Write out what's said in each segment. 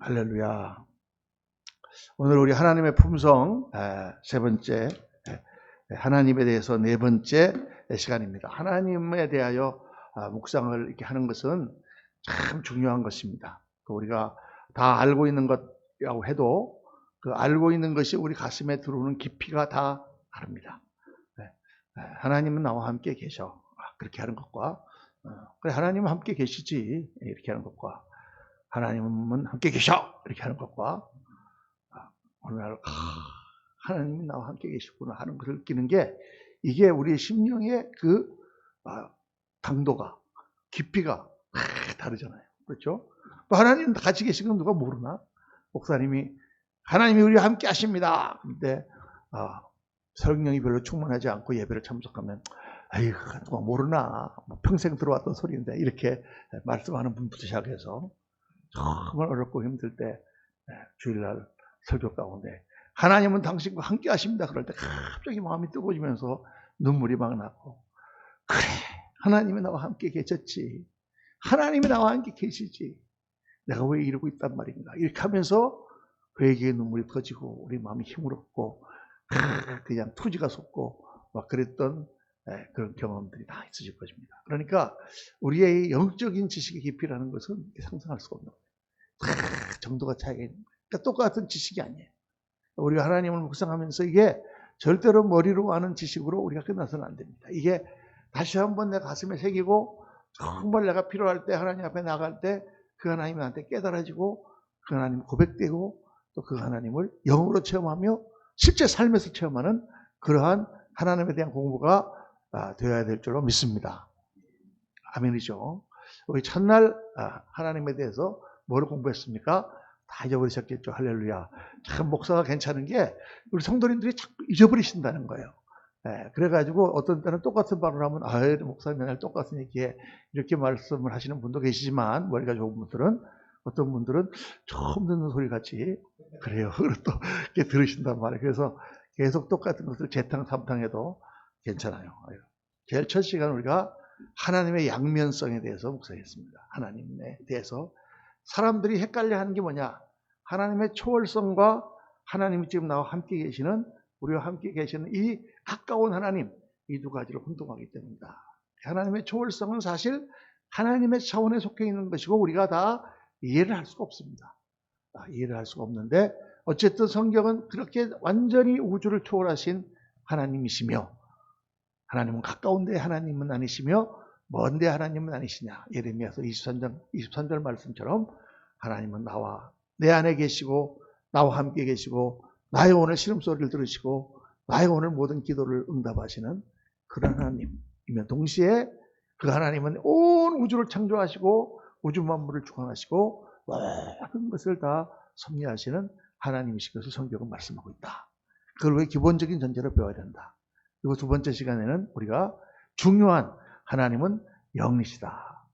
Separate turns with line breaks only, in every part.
할렐루야. 오늘 우리 하나님의 품성 세 번째, 하나님에 대해서 네 번째 시간입니다. 하나님에 대하여 묵상을 이렇게 하는 것은 참 중요한 것입니다. 우리가 다 알고 있는 것이라고 해도 그 알고 있는 것이 우리 가슴에 들어오는 깊이가 다 다릅니다. 하나님은 나와 함께 계셔. 그렇게 하는 것과 그래 하나님은 함께 계시지 이렇게 하는 것과 하나님은 함께 계셔 이렇게 하는 것과 오늘날 하나님이 나와 함께 계시구나 하는 것을 느끼는 게 이게 우리의 심령의 그 강도가 깊이가 다르잖아요. 그렇죠? 하나님 같이 계시는 건 누가 모르나? 목사님이 하나님이 우리와 함께 하십니다. 근데 성령이 별로 충만하지 않고 예배를 참석하면 아이고 누가 모르나? 평생 들어왔던 소리인데 이렇게 말씀하는 분부터 시작해서 정말 어렵고 힘들 때 주일날 설교 가운데 하나님은 당신과 함께 하십니다. 그럴 때 갑자기 마음이 뜨거워지면서 눈물이 막 나고 그래 하나님이 나와 함께 계셨지. 하나님이 나와 함께 계시지. 내가 왜 이러고 있단 말인가. 이렇게 하면서 회개의 눈물이 터지고 우리 마음이 힘들었고 그냥 투지가 솟고 막 그랬던 그런 경험들이 다 있으실 것입니다. 그러니까 우리의 영적인 지식의 깊이라는 것은 상상할 수가 없는 거예요. 정도가 차이가 있는 거예요. 그러니까 똑같은 지식이 아니에요. 우리가 하나님을 묵상하면서 이게 절대로 머리로 아는 지식으로 우리가 끝나서는 안 됩니다. 이게 다시 한번 내 가슴에 새기고 정말 내가 필요할 때 하나님 앞에 나갈 때 그 하나님이 나한테 깨달아지고 그 하나님 고백되고 또 그 하나님을 영으로 체험하며 실제 삶에서 체험하는 그러한 하나님에 대한 공부가 되어야 될 줄로 믿습니다. 아멘이죠. 우리 첫날 하나님에 대해서 뭘 공부했습니까? 다 잊어버리셨겠죠. 할렐루야. 참 목사가 괜찮은 게 우리 성도님들이 자꾸 잊어버리신다는 거예요. 그래가지고 어떤 때는 똑같은 말을 하면 목사님 맨날 똑같은 얘기에 이렇게 말씀을 하시는 분도 계시지만 머리가 좋은 분들은 어떤 분들은 처음 듣는 소리 같이 그래요. 또 이렇게 들으신단 말이에요. 그래서 계속 똑같은 것을 재탕 삼탕해도 괜찮아요. 제일 첫 시간 우리가 하나님의 양면성에 대해서 묵상했습니다. 하나님에 대해서 사람들이 헷갈려 하는 게 뭐냐? 하나님의 초월성과 하나님이 지금 나와 함께 계시는 우리와 함께 계시는 이 가까운 하나님 이 두 가지를 혼동하기 때문이다. 하나님의 초월성은 사실 하나님의 차원에 속해 있는 것이고 우리가 다 이해를 할 수가 없습니다. 이해를 할 수가 없는데 어쨌든 성경은 그렇게 완전히 우주를 초월하신 하나님이시며 하나님은 가까운데 하나님은 아니시며 먼데 하나님은 아니시냐. 예레미야서 23절 말씀처럼 하나님은 나와 내 안에 계시고 나와 함께 계시고 나의 오늘 신음소리를 들으시고 나의 오늘 모든 기도를 응답하시는 그런 하나님이며 동시에 그 하나님은 온 우주를 창조하시고 우주 만물을 주관하시고 모든 것을 다 섭리하시는 하나님이신 것을 성경은 말씀하고 있다. 그걸 왜 기본적인 전제로 배워야 된다. 그리고 두 번째 시간에는 우리가 중요한 하나님은 영이시다.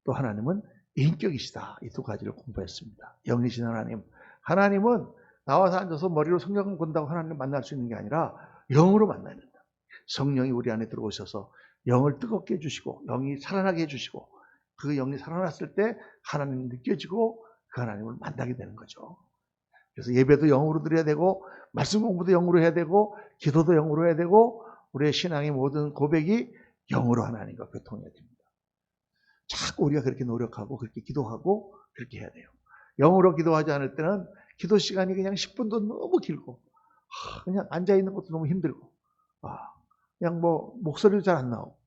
또 하나님은 인격이시다. 이 두 가지를 공부했습니다. 영이신 하나님. 하나님은 나와서 앉아서 머리로 성경을 본다고 하나님을 만날 수 있는 게 아니라 영으로 만나야 된다. 성령이 우리 안에 들어오셔서 영을 뜨겁게 해주시고 영이 살아나게 해주시고 그 영이 살아났을 때 하나님이 느껴지고 그 하나님을 만나게 되는 거죠. 그래서 예배도 영으로 드려야 되고 말씀 공부도 영으로 해야 되고 기도도 영으로 해야 되고 우리의 신앙의 모든 고백이 영으로 하나님과 교통해야 됩니다. 자꾸 우리가 그렇게 노력하고 그렇게 기도하고 그렇게 해야 돼요. 영으로 기도하지 않을 때는 기도 시간이 그냥 10분도 너무 길고 그냥 앉아있는 것도 너무 힘들고 그냥 목소리도 잘 안 나오고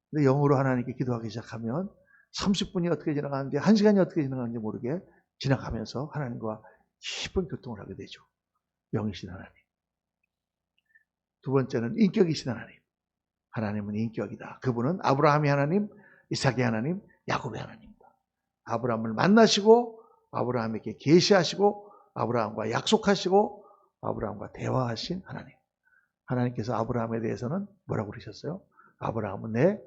근데 영으로 하나님께 기도하기 시작하면 30분이 어떻게 지나가는지 1시간이 어떻게 지나가는지 모르게 지나가면서 하나님과 깊은 교통을 하게 되죠. 영이신 하나님. 두 번째는 인격이신 하나님. 하나님은 인격이다. 그분은 아브라함의 하나님, 이삭의 하나님, 야곱의 하나님입니다. 아브라함을 만나시고 아브라함에게 계시하시고 아브라함과 약속하시고 아브라함과 대화하신 하나님. 하나님께서 아브라함에 대해서는 뭐라고 그러셨어요? 아브라함은 내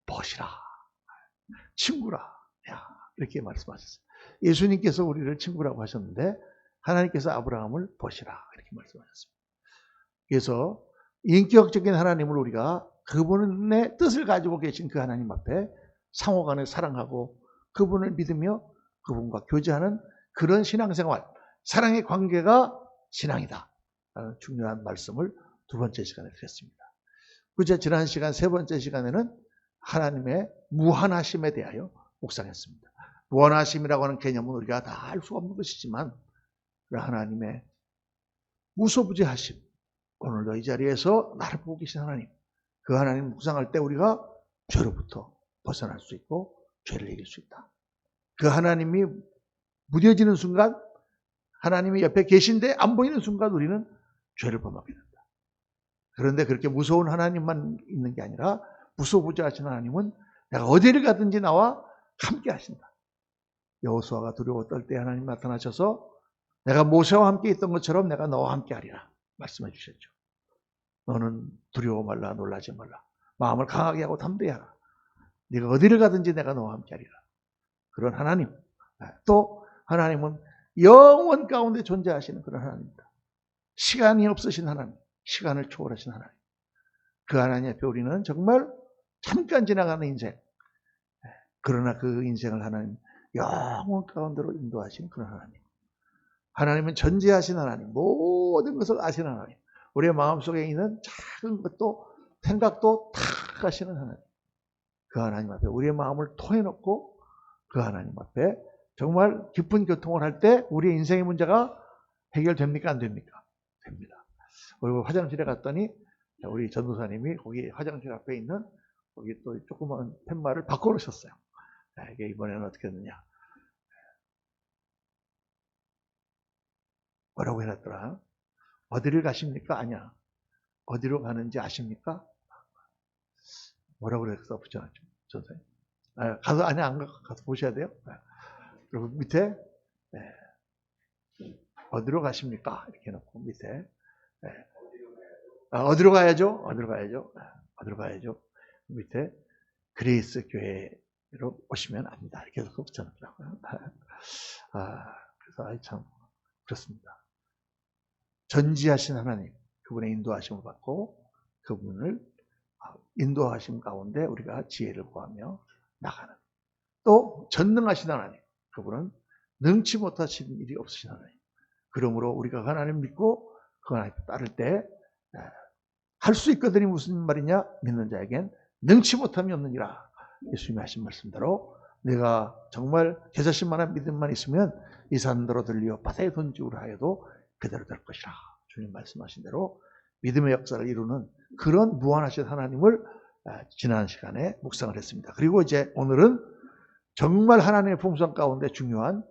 벗이라. 친구라. 이렇게 말씀하셨어요. 예수님께서 우리를 친구라고 하셨는데 하나님께서 아브라함을 벗이라. 이렇게 말씀하셨습니다. 그래서 인격적인 하나님을 우리가 그분의 뜻을 가지고 계신 그 하나님 앞에 상호간에 사랑하고 그분을 믿으며 그분과 교제하는 그런 신앙생활, 사랑의 관계가 신앙이다 라는 중요한 말씀을 두 번째 시간에 드렸습니다. 그제 지난 시간 세 번째 시간에는 하나님의 무한하심에 대하여 묵상했습니다. 무한하심이라고 하는 개념은 우리가 다 알 수 없는 것이지만 하나님의 무소부재하심, 오늘도 이 자리에서 나를 보고 계신 하나님, 그 하나님 묵상할 때 우리가 죄로부터 벗어날 수 있고 죄를 이길 수 있다. 그 하나님이 무뎌지는 순간, 하나님이 옆에 계신데 안 보이는 순간 우리는 죄를 범하게 된다. 그런데 그렇게 무서운 하나님만 있는 게 아니라 무소부재하신 하나님은 내가 어디를 가든지 나와 함께 하신다. 여호수아가 두려워 떨 때 하나님 나타나셔서 내가 모세와 함께 있던 것처럼 내가 너와 함께 하리라 말씀해 주셨죠. 너는 두려워 말라, 놀라지 말라. 마음을 강하게 하고 담대히 하라. 네가 어디를 가든지 내가 너와 함께 하리라. 그런 하나님. 또 하나님은 영원 가운데 존재하시는 그런 하나님입니다. 시간이 없으신 하나님, 시간을 초월하신 하나님. 그 하나님 앞에 우리는 정말 잠깐 지나가는 인생, 그러나 그 인생을 하나님 영원 가운데로 인도하신 그런 하나님. 하나님은 전지하신 하나님, 모든 것을 아시는 하나님. 우리의 마음속에 있는 작은 것도 생각도 다 아시는 하나님. 그 하나님 앞에 우리의 마음을 토해놓고 그 하나님 앞에 정말 깊은 교통을 할 때 우리의 인생의 문제가 해결됩니까? 안 됩니까? 됩니다. 그리고 화장실에 갔더니 우리 전도사님이 거기 화장실 앞에 있는 거기 또 조그만 팻말을 바꿔놓으셨어요. 이게 이번에는 어떻게 했느냐. 뭐라고 해놨더라? 어디를 가십니까? 아니야. 어디로 가는지 아십니까? 뭐라고 그래서 붙여놨죠. 전사님. 가서, 아니, 안 가서 보셔야 돼요. 그리고 밑에, 어디로 가십니까? 이렇게 해놓고 밑에, 어디로 가야죠? 어디로 가야죠? 어디로 가야죠? 밑에, 그레이스 교회로 오시면 압니다. 이렇게 해서 붙여놨더라고요. 그래서, 참, 그렇습니다. 전지하신 하나님, 그분의 인도하심을 받고, 그분을 인도하심 가운데 우리가 지혜를 구하며 나가는. 또 전능하신 하나님, 그분은 능치 못하신 일이 없으신 하나님. 그러므로 우리가 하나님 믿고 그 하나님 따를 때 할 수 있거든이 무슨 말이냐? 믿는 자에겐 능치 못함이 없느니라. 예수님이 하신 말씀대로 내가 정말 개자신만한 믿음만 있으면 이 산더러 들려 바다에 던지우라 하여도 그대로 될 것이라. 주님 말씀하신 대로 믿음의 역사를 이루는 그런 무한하신 하나님을 지난 시간에 묵상을 했습니다. 그리고 이제 오늘은 정말 하나님의 풍성 가운데 중요한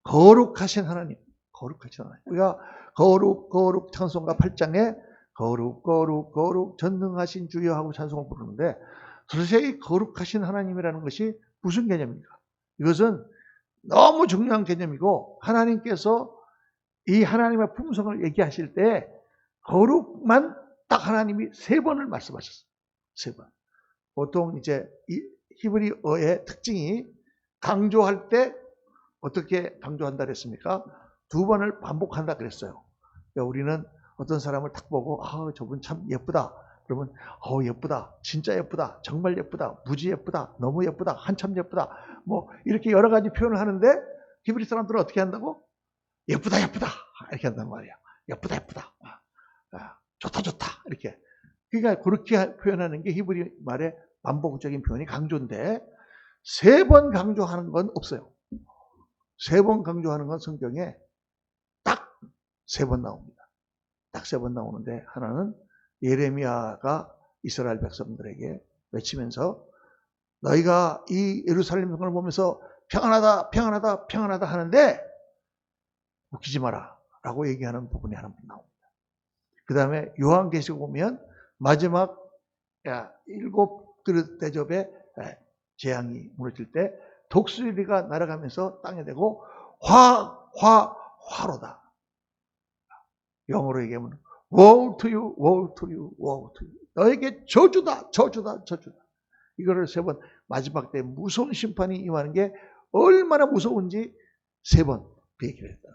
거룩하신 하나님, 거룩하신 하나님. 우리가 거룩 찬송가 8장에 거룩 전능하신 주여 하고 찬송을 부르는데 도대체 이 거룩하신 하나님이라는 것이 무슨 개념입니까? 이것은 너무 중요한 개념이고 하나님께서 이 하나님의 품성을 얘기하실 때 거룩만 딱 하나님이 3번을 말씀하셨어요. 3번. 보통 이제 이 히브리어의 특징이 강조할 때 어떻게 강조한다 그랬습니까? 2번을 반복한다 그랬어요. 그러니까 우리는 어떤 사람을 딱 보고 저분 참 예쁘다. 그러면 예쁘다. 진짜 예쁘다. 정말 예쁘다. 무지 예쁘다. 너무 예쁘다. 한참 예쁘다. 뭐 이렇게 여러 가지 표현을 하는데 히브리 사람들은 어떻게 한다고? 예쁘다 이렇게 한단 말이야. 예쁘다 좋다 이렇게. 그러니까 그렇게 표현하는 게 히브리 말의 반복적인 표현이 강조인데 3번 강조하는 건 없어요. 3번 강조하는 건 성경에 딱 3번 나옵니다. 딱 3번 나오는데 하나는 예레미야가 이스라엘 백성들에게 외치면서 너희가 이 예루살렘 성을 보면서 평안하다 하는데 웃기지 마라 라고 얘기하는 부분이 하나 나옵니다. 그 다음에 요한계시록 보면 마지막 7 그릇 대접에 재앙이 무너질 때 독수리가 날아가면서 땅에 대고 화로다. 영어로 얘기하면 woe to you, woe to you, woe to you. 너에게 저주다. 이거를 3번 마지막 때 무서운 심판이 임하는 게 얼마나 무서운지 3번 그 얘기를 했다.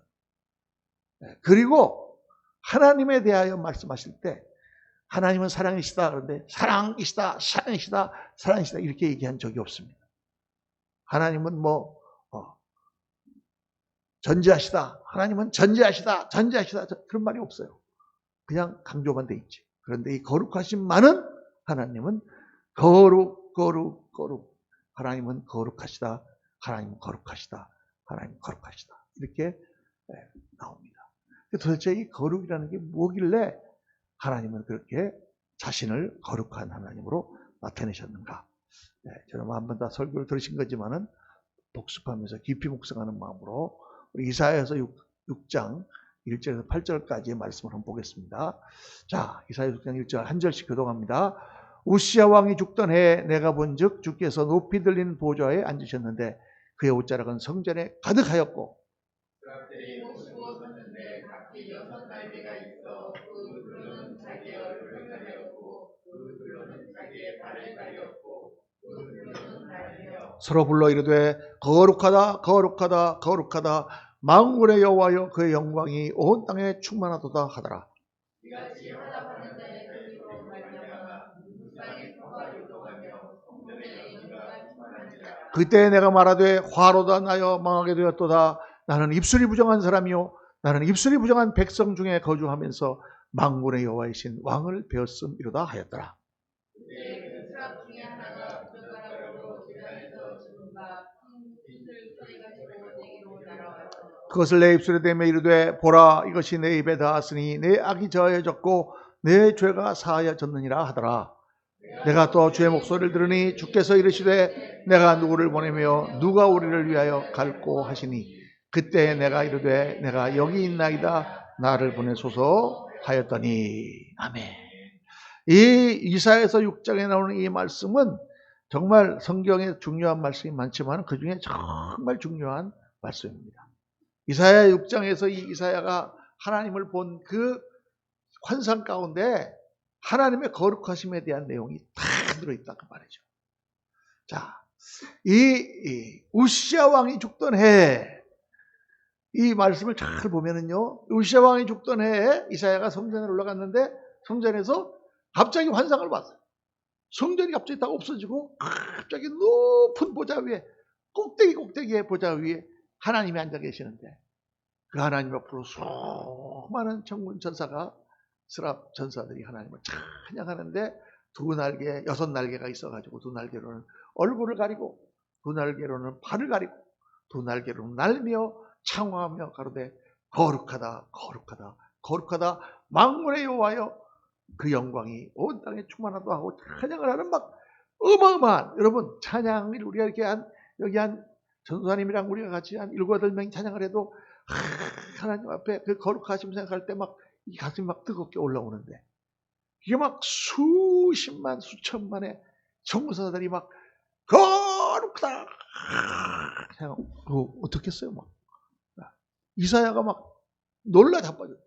그리고 하나님에 대하여 말씀하실 때 하나님은 사랑이시다. 그런데 사랑이시다 이렇게 얘기한 적이 없습니다. 하나님은 전지하시다. 하나님은 전지하시다. 전지하시다. 그런 말이 없어요. 그냥 강조만 돼 있지. 그런데 이 거룩하신만은 하나님은 거룩. 하나님은 거룩하시다. 하나님은 거룩하시다. 하나님은 거룩하시다. 이렇게 나옵니다. 도대체 이 거룩이라는 게 뭐길래 하나님은 그렇게 자신을 거룩한 하나님으로 나타내셨는가? 저는 한 번 다 설교를 들으신 거지만은 복습하면서 깊이 묵상하는 마음으로 이사야서 6장 1절에서 8절까지의 말씀을 한번 보겠습니다. 자, 이사야 6장 1절 한 절씩 교독합니다. 우시야 왕이 죽던 해에 내가 본즉 주께서 높이 들린 보좌에 앉으셨는데 그의 옷자락은 성전에 가득하였고 서로 불러 이르되 거룩하다 거룩하다 거룩하다 만군의 여호와여 그의 영광이 온 땅에 충만하도다 하더라. 그때 내가 말하되 화로다 나여 망하게 되었도다. 나는 입술이 부정한 사람이요 나는 입술이 부정한 백성 중에 거주하면서 만군의 여호와이신 왕을 배웠음이로다 하였더라. 그것을 내 입술에 대며 이르되 보라 이것이 내 입에 닿았으니 내 악이 저해졌고 내 죄가 사하여졌느니라 하더라. 내가 또 주의 목소리를 들으니 주께서 이르시되 내가 누구를 보내며 누가 우리를 위하여 갈고 하시니 그때 내가 이르되 내가 여기 있나이다 나를 보내소서 하였더니 아멘. 이 이사야서 6장에 나오는 이 말씀은 정말 성경에 중요한 말씀이 많지만 그 중에 정말 중요한 말씀입니다. 이사야 6장에서 이 이사야가 하나님을 본 그 환상 가운데 하나님의 거룩하심에 대한 내용이 다 들어있다 그 말이죠. 자, 이 우시야 왕이 죽던 해에 이 말씀을 잘 보면은요, 우시야 왕이 죽던 해에 이사야가 성전에 올라갔는데 성전에서 갑자기 환상을 봤어요. 성전이 갑자기 다 없어지고 갑자기 높은 보좌 위에 꼭대기의 보좌 위에 하나님이 앉아 계시는데 그 하나님 앞으로 수많은 천군 천사가 스랍 전사들이 하나님을 찬양하는데 두 날개, 6날개가 있어가지고 두 날개로는 얼굴을 가리고 두 날개로는 발을 가리고 두 날개로는 날며 창화하며 가로되 거룩하다 거룩하다 거룩하다 만군의 여호와여 그 영광이 온 땅에 충만하다 하고 찬양을 하는 막 어마어마한 여러분 찬양을 우리가 이렇게 여기 한 전도사님이랑 우리가 같이 한 7, 8명이 찬양을 해도 하나님 앞에 그 거룩하심 생각할 때 막 이 가슴이 막 뜨겁게 올라오는데 이게 막 수십만 수천만의 전도사들이 막 거룩하다 어떻겠어요 막 이사야가 막 놀라 자빠졌죠.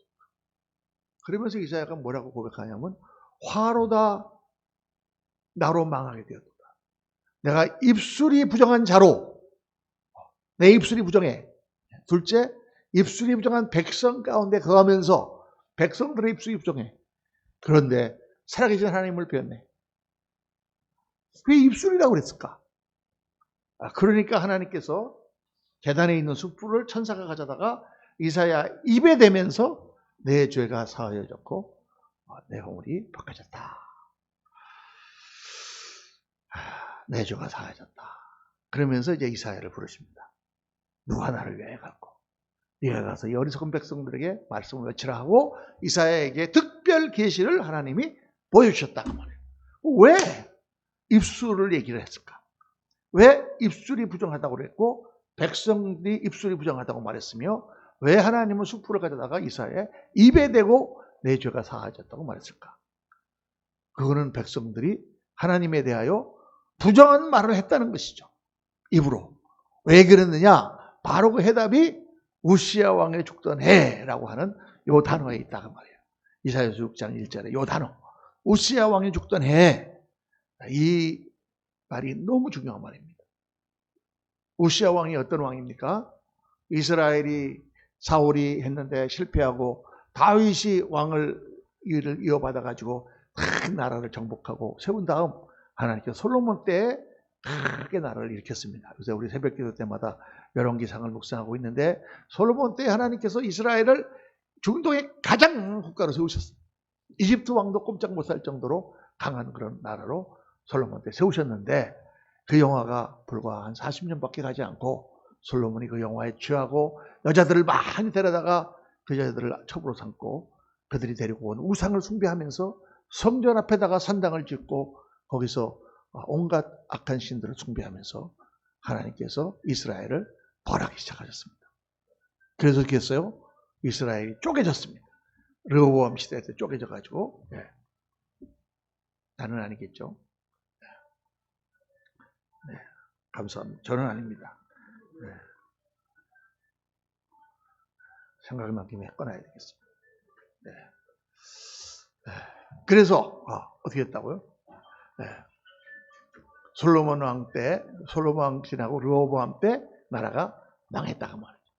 그러면서 이사야가 뭐라고 고백하냐면 화로다 나로 망하게 되었다. 내가 입술이 부정한 자로 내 입술이 부정해. 둘째 입술이 부정한 백성 가운데 거하면서 백성들의 입술이 부정해. 그런데 살아계신 하나님을 배웠네. 왜 입술이라고 그랬을까? 그러니까 하나님께서 계단에 있는 숯불을 천사가 가져다가 이사야 입에 대면서 내 죄가 사하여졌고 내 허물이 벗겨졌다. 내 죄가 사하여졌다. 그러면서 이제 이사야를 부르십니다. 누가 나를 위하여 갔고 네가 가서 이 어리석은 백성들에게 말씀을 외치라 하고 이사야에게 특별 계시를 하나님이 보여주셨다 그 말이에요. 왜 입술을 얘기를 했을까? 왜 입술이 부정하다고 그랬고 백성들이 입술이 부정하다고 말했으며 왜 하나님은 숯불을 가져다가 이사야의 입에 대고 내 죄가 사하여졌다고 말했을까? 그거는 백성들이 하나님에 대하여 부정한 말을 했다는 것이죠. 입으로. 왜 그랬느냐? 바로 그 해답이 우시야 왕의 죽던 해라고 하는 요 단어에 있다고 말이에요. 이사야서 6장 1절에 요 단어. 우시야 왕이 죽던 해. 이 말이 너무 중요한 말입니다. 우시야 왕이 어떤 왕입니까? 이스라엘이 사울이 했는데 실패하고 다윗이 왕을 이어받아 가지고 큰 나라를 정복하고 세운 다음 하나님께서 솔로몬 때에 크게 나라를 일으켰습니다. 요새 우리 새벽기도 때마다 열왕기상을 묵상하고 있는데 솔로몬 때 하나님께서 이스라엘을 중동의 가장 국가로 세우셨어요. 이집트 왕도 꼼짝 못할 정도로 강한 그런 나라로 솔로몬 때 세우셨는데 그 영화가 불과 한 40년밖에 가지 않고 솔로몬이 그 영화에 취하고 여자들을 많이 데려다가 그 여자들을 첩으로 삼고 그들이 데리고 온 우상을 숭배하면서 성전 앞에다가 산당을 짓고 거기서 온갖 악한 신들을 숭배하면서 하나님께서 이스라엘을 벌하기 시작하셨습니다. 그래서 어떻게 했어요? 이스라엘이 쪼개졌습니다. 르호보암 시대 때 쪼개져가지고 나는 아니겠죠. 네, 감사합니다. 저는 아닙니다. 네. 생각난 김에 꺼내야 되겠습니다. 네. 그래서 어떻게 했다고요? 네. 솔로몬 왕 때, 솔로몬 왕 지나고 르호보암 때 나라가 망했다가 말이죠.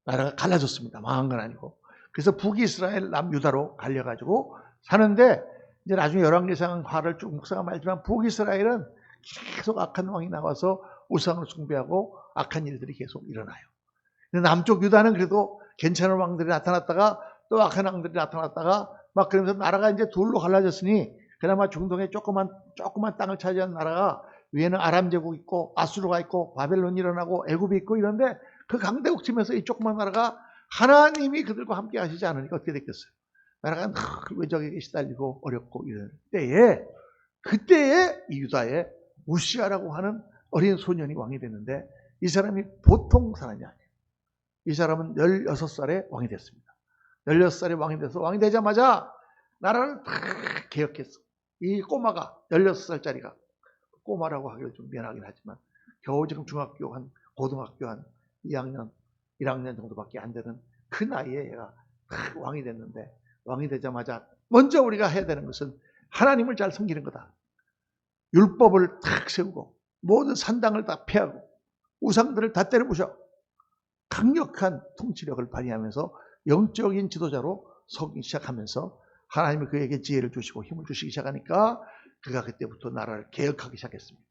나라가 갈라졌습니다. 망한 건 아니고. 그래서 북이스라엘, 남유다로 갈려가지고 사는데 이제 나중에 열왕기상화를 쭉 묵상하면 알지만 북이스라엘은 계속 악한 왕이 나와서 우상을 숭배하고 악한 일들이 계속 일어나요. 근데 남쪽 유다는 그래도 괜찮은 왕들이 나타났다가 또 악한 왕들이 나타났다가 막 그러면서 나라가 이제 둘로 갈라졌으니 그나마 중동에 조그만 땅을 차지한 나라가 위에는 아람 제국 있고 아수르가 있고 바벨론이 일어나고 애굽이 있고 이런데 그 강대국 틈에서 이 조그만 나라가 하나님이 그들과 함께 하시지 않으니까 어떻게 됐겠어요? 나라가 외적에게 시달리고 어렵고 이럴 때에 그때에 이 유다에 우시아라고 하는 어린 소년이 왕이 됐는데 이 사람이 보통 사람이 아니에요. 이 사람은 16살에 왕이 됐습니다. 16살에 왕이 돼서 왕이 되자마자 나라를 다 개혁했어. 이 꼬마가 16살짜리가 꼬마라고 하기도 좀 미안하긴 하지만 겨우 지금 중학교 한 고등학교 한 2학년 1학년 정도밖에 안 되는 그 나이에 얘가 왕이 됐는데 왕이 되자마자 먼저 우리가 해야 되는 것은 하나님을 잘 섬기는 거다. 율법을 탁 세우고 모든 산당을 다 폐하고 우상들을 다 때려부셔 강력한 통치력을 발휘하면서 영적인 지도자로 서기 시작하면서 하나님이 그에게 지혜를 주시고 힘을 주시기 시작하니까 그가 그때부터 나라를 개혁하기 시작했습니다.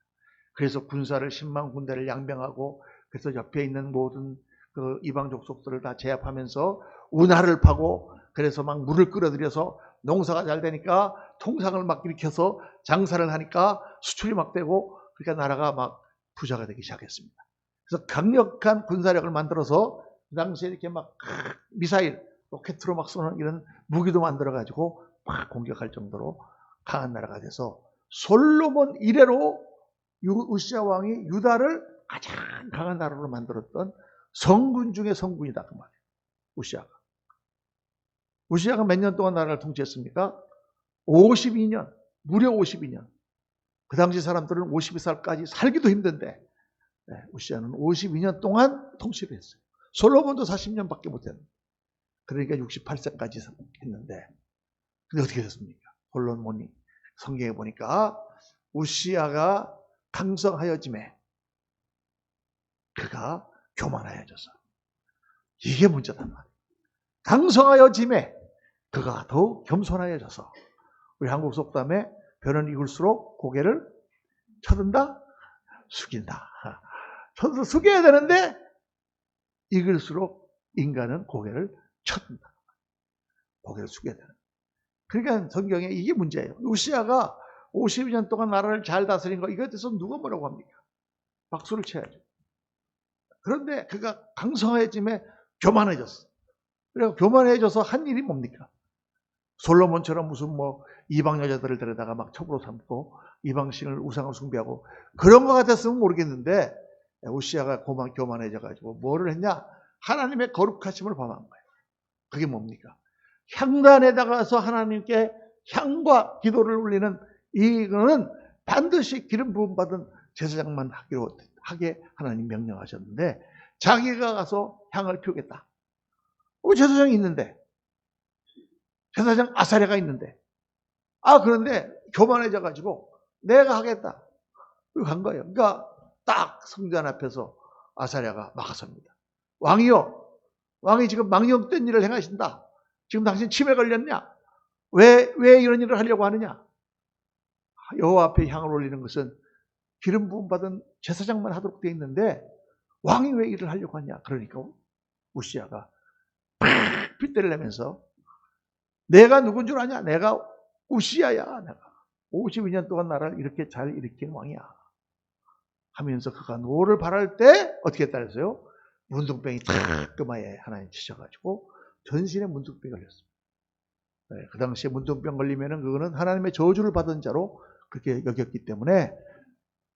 그래서 군사를 10만 군대를 양병하고 그래서 옆에 있는 모든 그 이방 족속들을 다 제압하면서 운하를 파고 그래서 막 물을 끌어들여서 농사가 잘 되니까 통상을 막 일으켜서 장사를 하니까 수출이 막 되고 그러니까 나라가 막 부자가 되기 시작했습니다. 그래서 강력한 군사력을 만들어서 그 당시에 이렇게 막 미사일, 로켓으로 막 쏘는 이런 무기도 만들어가지고 막 공격할 정도로 강한 나라가 돼서 솔로몬 이래로 우시아 왕이 유다를 가장 강한 나라로 만들었던 성군 중의 성군이다 그 말이에요. 우시아가 몇 년 동안 나라를 통치했습니까? 52년, 무려 52년. 그 당시 사람들은 52살까지 살기도 힘든데 우시아는 52년 동안 통치를 했어요. 솔로몬도 40년밖에 못했는데 그러니까 68세까지 했는데 근데 어떻게 됐습니까? 솔로몬이 성경에 보니까 우시아가 강성하여짐에 그가 교만하여져서 이게 문제단 말이에요. 강성하여짐에 그가 더욱 겸손하여져서 우리 한국 속담에 벼는 익을수록 고개를 쳐든다? 숙인다. 쳐서 숙여야 되는데 익을수록 인간은 고개를 쳐든다. 고개를 숙여야 되는. 그러니까 성경에 이게 문제예요. 우시아가 52년 동안 나라를 잘 다스린 거 이거에 대해서 누가 뭐라고 합니까? 박수를 쳐야죠. 그런데 그가 강성해짐에 교만해졌어. 그래서 교만해져서 한 일이 뭡니까? 솔로몬처럼 무슨 뭐 이방 여자들을 데려다가 막 첩으로 삼고 이방신을 우상을 숭배하고 그런 거 같았으면 모르겠는데 우시아가 교만해져가지고 뭐를 했냐? 하나님의 거룩하심을 범한 거예요. 그게 뭡니까? 향단에다가서 하나님께 향과 기도를 올리는 이거는 반드시 기름 부음 받은 제사장만 하게 하나님 명령하셨는데 자기가 가서 향을 피우겠다. 제사장이 있는데 제사장 아사랴가 있는데 그런데 교만해져 가지고 내가 하겠다. 간 거예요. 그러니까 딱 성전 앞에서 아사랴가 막아섭니다. 왕이요. 왕이 지금 망령된 일을 행하신다. 지금 당신 치매 걸렸냐? 왜 이런 일을 하려고 하느냐? 여호와 앞에 향을 올리는 것은 기름 부음 받은 제사장만 하도록 되어 있는데 왕이 왜 일을 하려고 하냐. 그러니까 우시야가 핏대를 내면서 내가 누군 줄 아냐? 내가 우시야야. 내가 52년 동안 나라를 이렇게 잘 일으킨 왕이야. 하면서 그가 노를 바랄 때 어떻게 했다랬어요? 문둥병이 탁 그마에 하나님 치셔가지고 전신에 문둥병이 걸렸습니다. 네, 그 당시에 문둥병 걸리면은 그거는 하나님의 저주를 받은 자로 그렇게 여겼기 때문에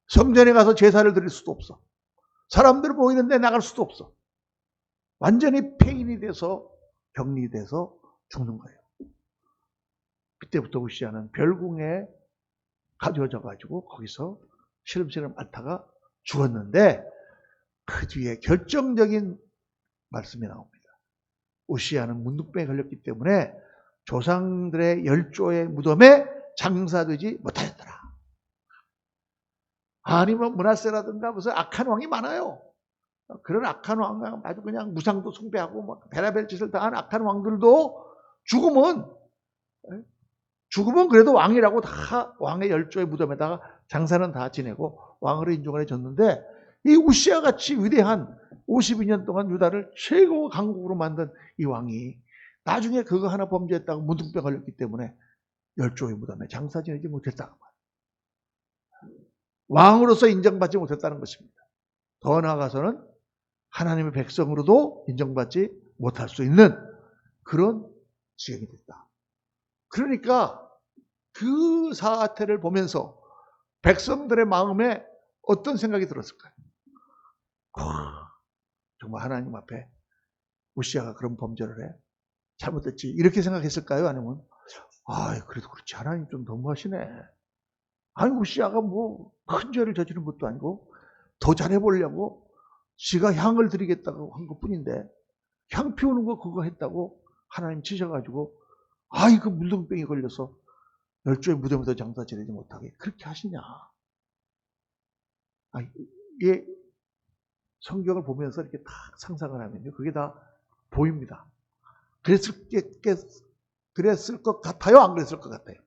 성전에 가서 제사를 드릴 수도 없어. 사람들 모이는데 나갈 수도 없어. 완전히 폐인이 돼서 격리돼서 죽는 거예요. 그때부터 우시야는 별궁에 가져져 가지고 거기서 시름시름 앓다가 죽었는데 그 뒤에 결정적인 말씀이 나옵니다. 우시야는 문둥병에 걸렸기 때문에 조상들의 열조의 무덤에 장사되지 못하였더라. 아니면 므낫세라든가 무슨 악한 왕이 많아요. 그런 악한 왕, 아주 그냥 무상도 숭배하고 막 별의별 짓을 당한 악한 왕들도 죽으면 그래도 왕이라고 다 왕의 열조의 무덤에다가 장사는 다 지내고 왕으로 인정을 해줬는데 이 우시야 같이 위대한 52년 동안 유다를 최고 강국으로 만든 이 왕이 나중에 그거 하나 범죄했다고 문둥병 걸렸기 때문에 열조의 무덤에 장사 지내지 못했다고 말이에요. 왕으로서 인정받지 못했다는 것입니다. 더 나아가서는 하나님의 백성으로도 인정받지 못할 수 있는 그런 지경이 됐다. 그러니까 그 사태를 보면서 백성들의 마음에 어떤 생각이 들었을까요? 정말 하나님 앞에 우시야가 그런 범죄를 해? 잘못됐지. 이렇게 생각했을까요? 아니면 그래도 그렇지. 하나님 좀 너무하시네. 아니 우시야가 뭐 큰 죄를 저지른 것도 아니고 더 잘해보려고 지가 향을 드리겠다고 한 것뿐인데 향 피우는 거 그거 했다고 하나님 치셔가지고 그 문둥병이 걸려서 열조의 무덤에서 장사 지내지 못하게 그렇게 하시냐. 이게 성경을 보면서 이렇게 딱 상상을 하면요. 그게 다 보입니다. 그랬을 것 같아요? 안 그랬을 것 같아요?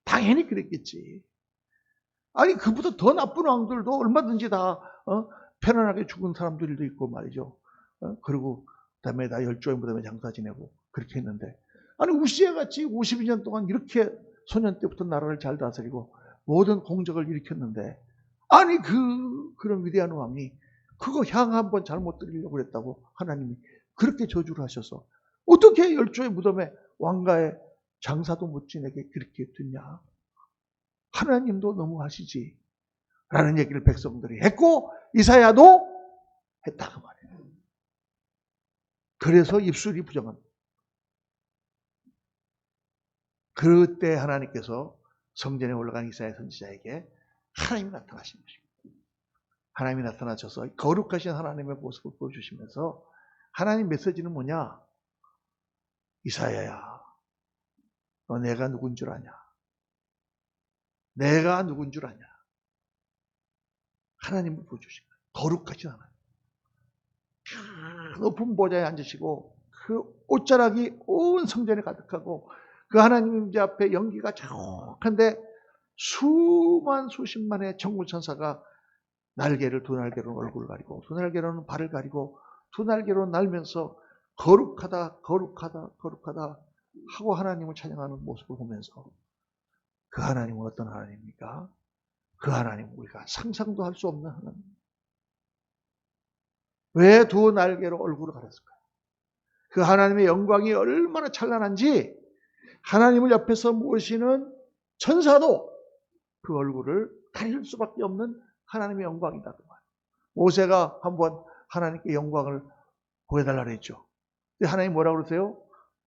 당연히 그랬겠지. 아니 그보다 더 나쁜 왕들도 얼마든지 다 편안하게 죽은 사람들도 있고 말이죠. 그리고 그다음에 다 열조의 무덤에 장사 지내고 그렇게 했는데 아니 우시야 같이 52년 동안 이렇게 소년 때부터 나라를 잘 다스리고 모든 공적을 일으켰는데 아니 그런 위대한 왕이 그거 향 한번 잘못 드리려고 그랬다고 하나님이 그렇게 저주를 하셔서 어떻게 열조의 무덤에 왕가의 장사도 못 지내게 그렇게 됐냐. 하나님도 너무하시지 라는 얘기를 백성들이 했고 이사야도 했다고 말이에요. 그래서 입술이 부정합니다. 그때 하나님께서 성전에 올라간 이사야 선지자에게 하나님이 나타나신 것입니다. 하나님이 나타나셔서 거룩하신 하나님의 모습을 보여주시면서 하나님 메시지는 뭐냐? 이사야야, 너 내가 누군 줄 아냐? 내가 누군 줄 아냐? 하나님을 보여주신 거예요. 거룩하신 하나님. 높은 보좌에 앉으시고 그 옷자락이 온 성전에 가득하고 그 하나님 앞에 연기가 자욱한데 수십만의 천군천사가 날개를 두 날개로 얼굴을 가리고 두 날개로는 발을 가리고 두 날개로 날면서 거룩하다 거룩하다 거룩하다 하고 하나님을 찬양하는 모습을 보면서 그 하나님은 어떤 하나님입니까? 그 하나님은 우리가 상상도 할 수 없는 하나님. 왜 두 날개로 얼굴을 가렸을까요? 그 하나님의 영광이 얼마나 찬란한지 하나님을 옆에서 모시는 천사도 그 얼굴을 가릴 수밖에 없는 하나님의 영광이다. 모세가 한번 하나님께 영광을 보여달라고 했죠. 하나님 뭐라고 그러세요?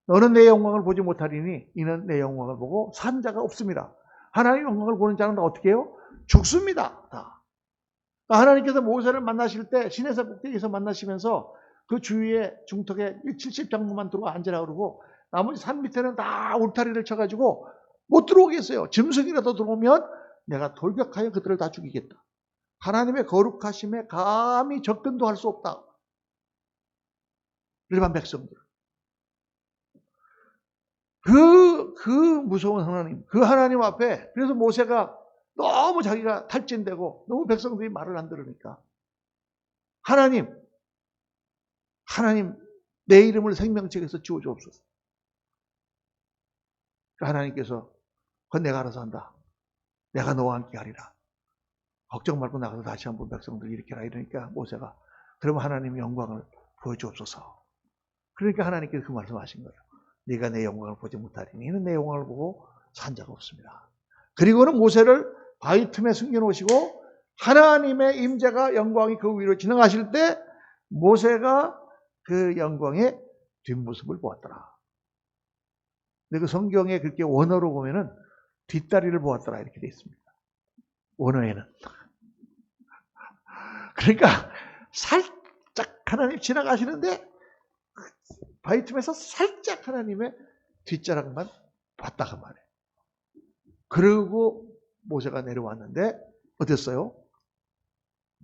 너는 내 영광을 보지 못하리니 이는 내 영광을 보고 산 자가 없습니다. 하나님의 영광을 보는 자는 다 어떻게 해요? 죽습니다. 다. 하나님께서 모세를 만나실 때 시내산 꼭대기에서 만나시면서 그 주위에 중턱에 70장로만 들어와 앉으라 그러고 나머지 산 밑에는 다 울타리를 쳐가지고 못 들어오게 했어요. 짐승이라도 들어오면 내가 돌격하여 그들을 다 죽이겠다. 하나님의 거룩하심에 감히 접근도 할 수 없다. 일반 백성들. 그 무서운 하나님, 그 하나님 앞에, 그래서 모세가 너무 자기가 탈진되고 너무 백성들이 말을 안 들으니까 하나님 내 이름을 생명책에서 지워주옵소서. 하나님께서 그건 내가 알아서 한다. 내가 너와 함께 하리라. 걱정 말고 나가서 다시 한번 백성들 일으켜라. 이러니까 모세가 그러면 하나님 영광을 보여주옵소서. 그러니까 하나님께서 그 말씀하신 거예요. 네가 내 영광을 보지 못하리니 이는 내 영광을 보고 산 자가 없습니다. 그리고는 모세를 바위 틈에 숨겨놓으시고 하나님의 임재가 영광이 그 위로 지나가실 때 모세가 그 영광의 뒷모습을 보았더라. 근데 그 성경에 그렇게 원어로 보면은 뒷다리를 보았더라 이렇게 되어 있습니다. 원어에는. 그러니까 살짝 하나님 지나가시는데 바위 틈에서 살짝 하나님의 뒷자락만 봤다가 말이에요. 그리고 모세가 내려왔는데 어땠어요?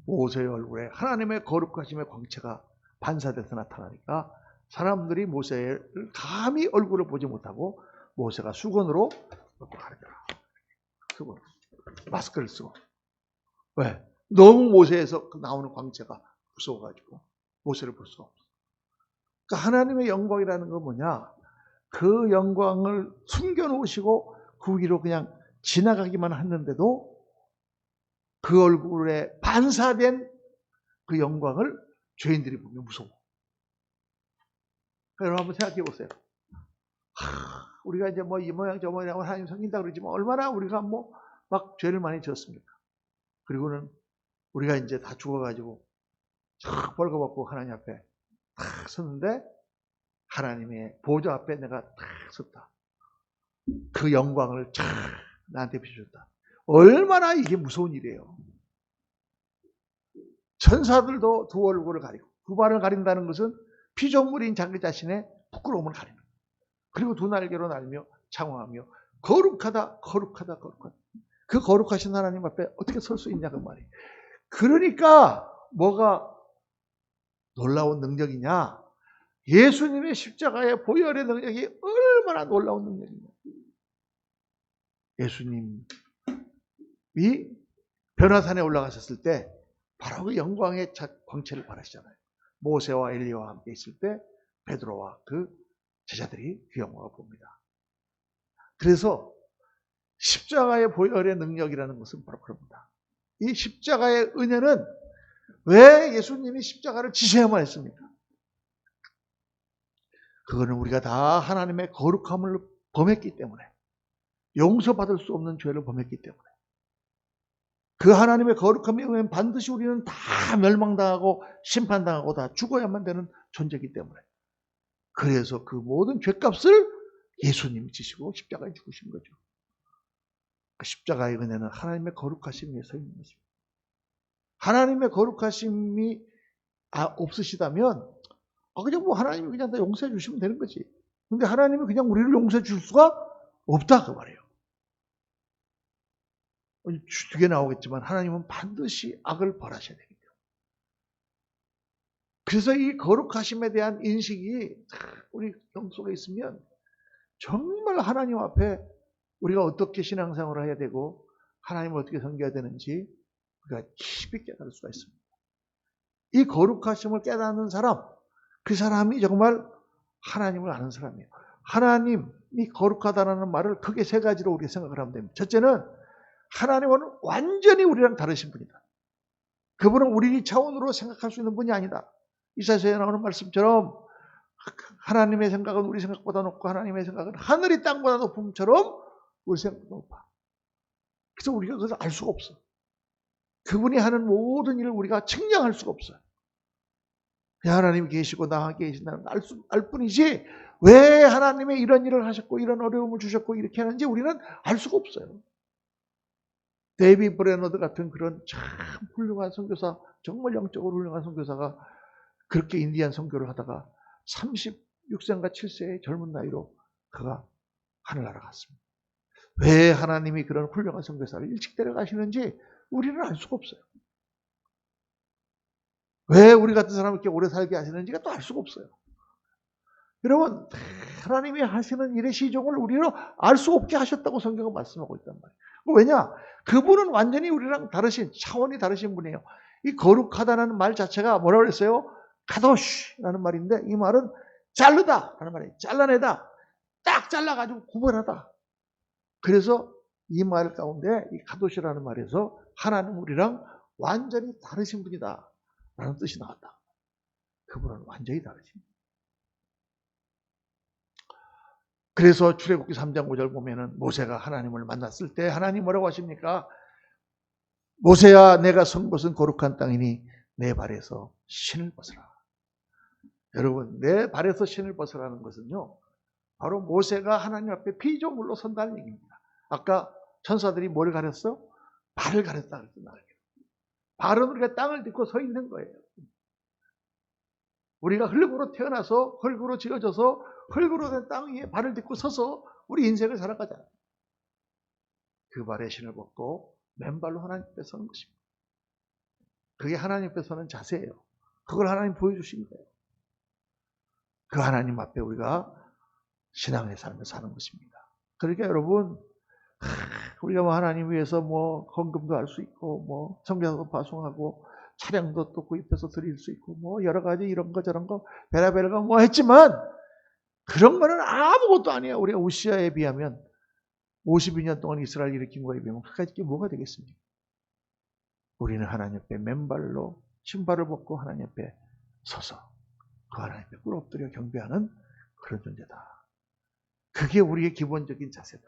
모세의 얼굴에 하나님의 거룩하심의 광채가 반사돼서 나타나니까 사람들이 모세를 감히 얼굴을 보지 못하고 모세가 수건으로 가리더라. 수건, 마스크를 쓰고. 왜? 너무 모세에서 나오는 광채가 무서워가지고 모세를 볼 수가 없어. 그러니까 하나님의 영광이라는 건 뭐냐? 그 영광을 숨겨놓으시고 그 위로 그냥 지나가기만 했는데도 그 얼굴에 반사된 그 영광을 죄인들이 보면 무서워. 여러분 한번 생각해 보세요. 우리가 이제 뭐 이 모양 저 모양 하나님 섬긴다 그러지만 얼마나 우리가 뭐 막 죄를 많이 지었습니까? 그리고는 우리가 이제 다 죽어가지고 쫙 벌거벗고 하나님 앞에 탁 섰는데 하나님의 보좌 앞에 내가 탁 섰다. 그 영광을 쫙 나한테 비춰줬다. 얼마나 이게 무서운 일이에요. 천사들도 두 얼굴을 가리고 두 발을 가린다는 것은 피조물인 자기 자신의 부끄러움을 가리는 거예요. 그리고 두 날개로 날며 창왕하며 거룩하다 거룩하다 거룩하다. 그 거룩하신 하나님 앞에 어떻게 설 수 있냐 그 말이에요. 그러니까 뭐가 놀라운 능력이냐? 예수님의 십자가의 보혈의 능력이 얼마나 놀라운 능력이냐? 예수님이 변화산에 올라가셨을 때 바로 그 영광의 광채를 발하시잖아요. 모세와 엘리야와 함께 있을 때 베드로와 그 제자들이 그 영광을 봅니다. 그래서 십자가의 보혈의 능력이라는 것은 바로 그럽니다. 이 십자가의 은혜는 왜 예수님이 십자가를 지셔야만 했습니까? 그거는 우리가 다 하나님의 거룩함을 범했기 때문에, 용서받을 수 없는 죄를 범했기 때문에, 그 하나님의 거룩함에 의하면 반드시 우리는 다 멸망당하고 심판당하고 다 죽어야만 되는 존재이기 때문에, 그래서 그 모든 죄값을 예수님이 지시고 십자가에 죽으신 거죠. 십자가의 은혜는 하나님의 거룩하심 위에 서 있는 것입니다. 하나님의 거룩하심이 없으시다면 그냥 뭐 하나님이 그냥 다 용서해 주시면 되는 거지. 근데 하나님이 그냥 우리를 용서해 줄 수가 없다 그 말이에요. 두 개 나오겠지만 하나님은 반드시 악을 벌하셔야 되겠죠. 그래서 이 거룩하심에 대한 인식이 우리 경 속에 있으면 정말 하나님 앞에 우리가 어떻게 신앙생활을 해야 되고 하나님을 어떻게 섬겨야 되는지 우리가 깊이 깨달을 수가 있습니다. 이 거룩하심을 깨닫는 사람, 그 사람이 정말 하나님을 아는 사람이에요. 하나님이 거룩하다는 말을 크게 세 가지로 우리가 생각을 하면 됩니다. 첫째는 하나님은 완전히 우리랑 다르신 분이다. 그분은 우리 차원으로 생각할 수 있는 분이 아니다. 이사야서에 나오는 말씀처럼 하나님의 생각은 우리 생각보다 높고 하나님의 생각은 하늘이 땅보다 높음처럼 우리 생각보다 높아. 그래서 우리가 그것을 알 수가 없어. 그분이 하는 모든 일을 우리가 측량할 수가 없어요. 하나님이 계시고 나와 계신다는 걸 알 뿐이지 왜 하나님이 이런 일을 하셨고 이런 어려움을 주셨고 이렇게 하는지 우리는 알 수가 없어요. 데이비 브레너드 같은 그런 참 훌륭한 선교사, 정말 영적으로 훌륭한 선교사가 그렇게 인디안 선교를 하다가 36세인가 7세의 젊은 나이로 그가 하늘나라 갔습니다. 왜 하나님이 그런 훌륭한 선교사를 일찍 데려가시는지 우리는 알 수가 없어요. 왜 우리 같은 사람을 이렇게 오래 살게 하시는지가 또 알 수가 없어요. 여러분, 하나님이 하시는 일의 시종을 우리는 알 수 없게 하셨다고 성경은 말씀하고 있단 말이에요. 왜냐? 그분은 완전히 우리랑 다르신, 차원이 다르신 분이에요. 이 거룩하다는 말 자체가 뭐라고 그랬어요? 카도시라는 말인데, 이 말은 자르다 라는 말이에요. 잘라내다. 딱 잘라가지고 구분하다. 그래서 이 말 가운데 이 카도시라는 말에서 하나님 우리랑 완전히 다르신 분이다 라는 뜻이 나왔다. 그분은 완전히 다르십니다. 그래서 출애굽기 3장 5절 보면은 모세가 하나님을 만났을 때 하나님 뭐라고 하십니까? 모세야, 내가 선 곳은 거룩한 땅이니 내 발에서 신을 벗어라. 여러분, 내 발에서 신을 벗으라는 것은요, 바로 모세가 하나님 앞에 피조물로 선다는 얘기입니다. 아까 천사들이 뭘 가렸어? 발을 가렸다 그랬잖아요. 발은 우리가 땅을 딛고 서 있는 거예요. 우리가 흙으로 태어나서 흙으로 지어져서 흙으로 된 땅 위에 발을 딛고 서서 우리 인생을 살아가잖아요. 그 발에 신을 벗고 맨발로 하나님 앞에 서는 것입니다. 그게 하나님 앞에 서는 자세예요. 그걸 하나님 보여주신 거예요. 그 하나님 앞에 우리가 신앙의 삶을 사는 것입니다. 그러니까 여러분, 우리가 뭐 하나님 위해서 뭐 헌금도 할 수 있고, 뭐 성경도 파송하고, 차량도 또 구입해서 드릴 수 있고, 뭐 여러 가지 이런 거 저런 거 베라베라가 뭐 했지만, 그런 거는 아무것도 아니에요. 우리가 우시아에 비하면 52년 동안 이스라엘 일으킨 거에 비하면 그까짓 게 뭐가 되겠습니까? 우리는 하나님 앞에 맨발로 신발을 벗고 하나님 앞에 서서 그 하나님 앞에 꿇어 엎드려 경배하는 그런 존재다. 그게 우리의 기본적인 자세다.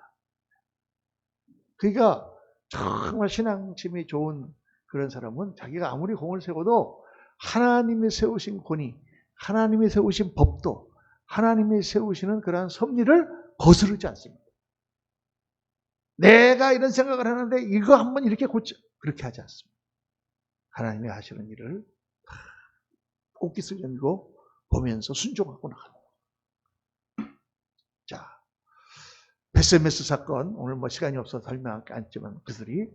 그러니까 정말 신앙심이 좋은 그런 사람은 자기가 아무리 공을 세워도 하나님이 세우신 권위, 하나님이 세우신 법도, 하나님이 세우시는 그러한 섭리를 거스르지 않습니다. 내가 이런 생각을 하는데 이거 한번 이렇게 고쳐, 그렇게 하지 않습니다. 하나님이 하시는 일을 꽃깃을 열고 보면서 순종하고 나가는 거예요. 자, 베세메스 사건, 오늘 뭐 시간이 없어서 설명할 게 아니지만 그들이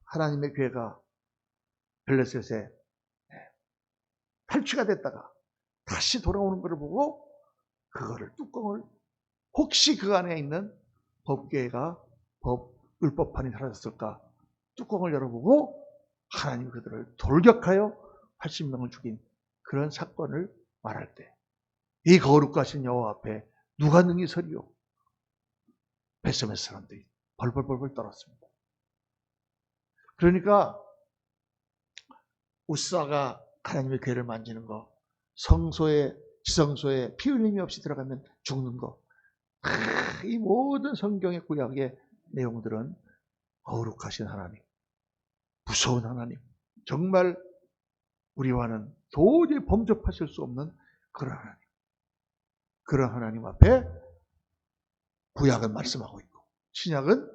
하나님의 괴가 블레셋에 탈취가 됐다가 다시 돌아오는 것을 보고 그거를 뚜껑을, 혹시 그 안에 있는 법궤가 율법판이 사라졌을까 뚜껑을 열어보고 하나님이 그들을 돌격하여 80명을 죽인 그런 사건을 말할 때 이 거룩하신 여호와 앞에 누가 능히 서리요? 베세메스 사람들이 벌벌벌벌 떨었습니다. 그러니까 우사가 하나님의 궤를 만지는 거, 성소에, 지성소에 피 흘림이 없이 들어가면 죽는 거, 이 모든 성경의 구약의 내용들은 거룩하신 하나님, 무서운 하나님, 정말 우리와는 도저히 범접하실 수 없는 그런 하나님, 그런 하나님 앞에 구약은 말씀하고 있고 신약은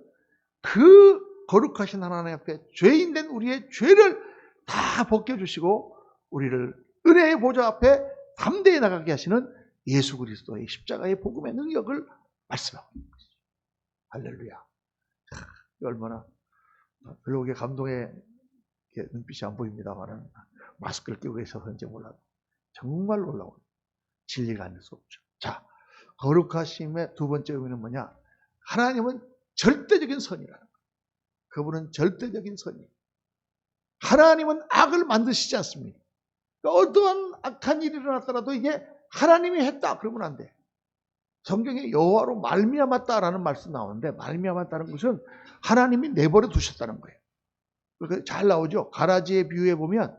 그 거룩하신 하나님 앞에 죄인된 우리의 죄를 다 벗겨주시고 우리를 은혜의 보좌 앞에 담대히 나가게 하시는 예수 그리스도의 십자가의 복음의 능력을 말씀하고 있는 것이죠. 할렐루야. 얼마나 별로 그게 감동의 눈빛이 안 보입니다만 마스크를 끼고 계셔서인지 몰라도 정말 놀라운 진리가 아닐 수 없죠. 자, 거룩하심의 두 번째 의미는 뭐냐? 하나님은 절대적인 선이라는 거예요. 그분은 절대적인 선이에요. 하나님은 악을 만드시지 않습니다. 어떠한 악한 일이 일어났더라도 이게 하나님이 했다 그러면 안 돼. 성경에 여호와로 말미암았다라는 말씀 나오는데 말미암았다는 것은 하나님이 내버려 두셨다는 거예요. 잘 나오죠. 가라지의 비유에 보면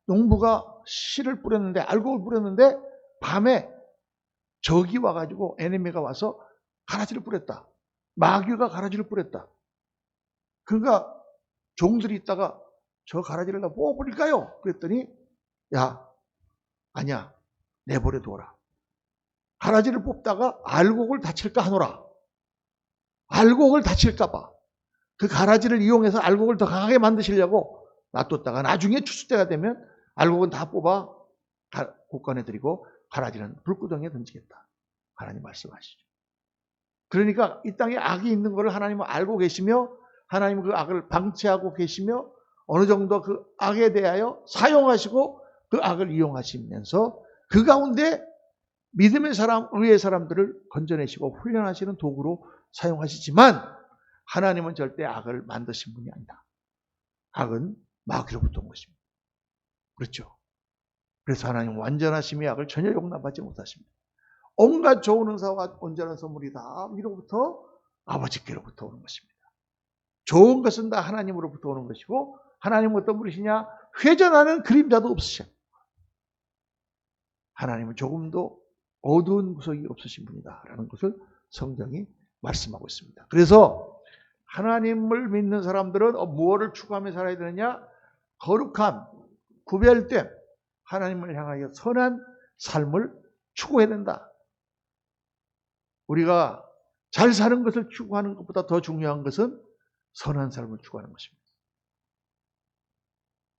농부가 씨를 뿌렸는데 알곡을 뿌렸는데 밤에 적이 와가지고 에네미가 와서 가라지를 뿌렸다. 마귀가 가라지를 뿌렸다. 그러니까 종들이 있다가 저 가라지를 다 뽑아버릴까요? 그랬더니 야, 아니야, 내버려 둬라. 가라지를 뽑다가 알곡을 다칠까 하노라. 알곡을 다칠까봐 그 가라지를 이용해서 알곡을 더 강하게 만드시려고 놔뒀다가 나중에 추수 때가 되면 알곡은 다 뽑아 곳간에 드리고 가라지는 불구덩이에 던지겠다. 하나님 말씀하시죠. 그러니까 이 땅에 악이 있는 것을 하나님은 알고 계시며 하나님은 그 악을 방치하고 계시며 어느 정도 그 악에 대하여 사용하시고 그 악을 이용하시면서 그 가운데 믿음의 사람, 의의 사람들을 건져내시고 훈련하시는 도구로 사용하시지만 하나님은 절대 악을 만드신 분이 아니다. 악은 마귀로부터 온 것입니다. 그렇죠? 그래서 하나님은 완전하심이 악을 전혀 용납하지 못하십니다. 온갖 좋은 은사와 온전한 선물이 다 위로부터 아버지께로부터 오는 것입니다. 좋은 것은 다 하나님으로부터 오는 것이고 하나님은 어떤 분이시냐? 회전하는 그림자도 없으셔. 하나님은 조금도 어두운 구석이 없으신 분이다 라는 것을 성경이 말씀하고 있습니다. 그래서 하나님을 믿는 사람들은 무엇을 추구하며 살아야 되느냐? 거룩함, 구별됨, 하나님을 향하여 선한 삶을 추구해야 된다. 우리가 잘 사는 것을 추구하는 것보다 더 중요한 것은 선한 삶을 추구하는 것입니다.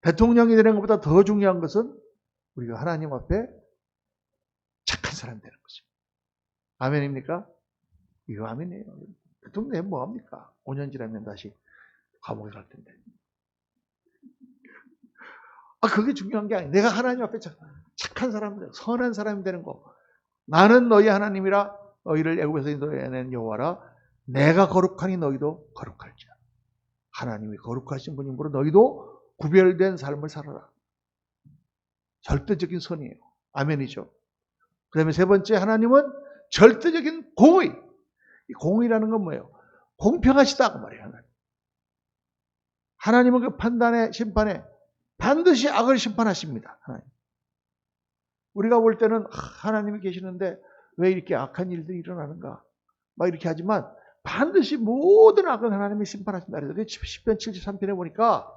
대통령이 되는 것보다 더 중요한 것은 우리가 하나님 앞에 착한 사람이 되는 것입니다. 아멘입니까? 이거 아멘이에요. 대통령 되면 뭐합니까? 5년 지나면 다시 감옥에 갈 텐데. 그게 중요한 게 아니에요. 내가 하나님 앞에 착한 사람, 선한 사람이 되는 거. 나는 너희 하나님이라 너희를 애굽에서 인도해낸 여호와라. 내가 거룩하니 너희도 거룩할지라. 하나님이 거룩하신 분이므로 너희도 구별된 삶을 살아라. 절대적인 선이에요. 아멘이죠. 그 다음에 세 번째, 하나님은 절대적인 공의. 이 공의라는 건 뭐예요? 공평하시다 그 말이에요. 하나님은 그 판단에, 심판에 반드시 악을 심판하십니다. 하나님. 우리가 볼 때는 하나님이 계시는데 왜 이렇게 악한 일들이 일어나는가 막 이렇게 하지만 반드시 모든 악은 하나님이 심판하신다. 그래서 시편 73편에 보니까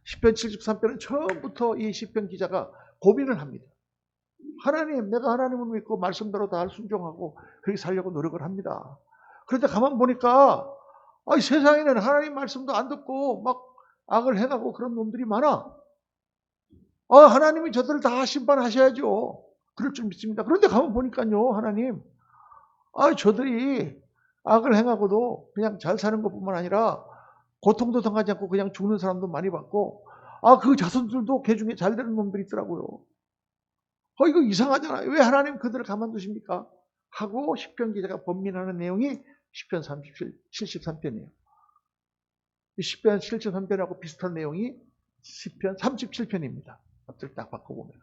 시편 73편은 처음부터 이 시편 기자가 고민을 합니다. 하나님, 내가 하나님을 믿고 말씀대로 다 순종하고 그렇게 살려고 노력을 합니다. 그런데 가만 보니까 세상에는 하나님 말씀도 안 듣고 막 악을 행하고 그런 놈들이 많아. 하나님이 저들을 다 심판하셔야죠. 그럴 줄 믿습니다. 그런데 가만 보니까요, 하나님, 저들이 악을 행하고도 그냥 잘 사는 것뿐만 아니라 고통도 당하지 않고 그냥 죽는 사람도 많이 봤고, 그 자손들도 개 중에 잘 되는 놈들이 있더라고요. 이거 이상하잖아요. 왜 하나님 그들을 가만두십니까? 하고 시편 기자가 번민하는 내용이 시편 73편이에요. 시편 73편하고 비슷한 내용이 시편 37편입니다. 앞을 딱 바꿔보면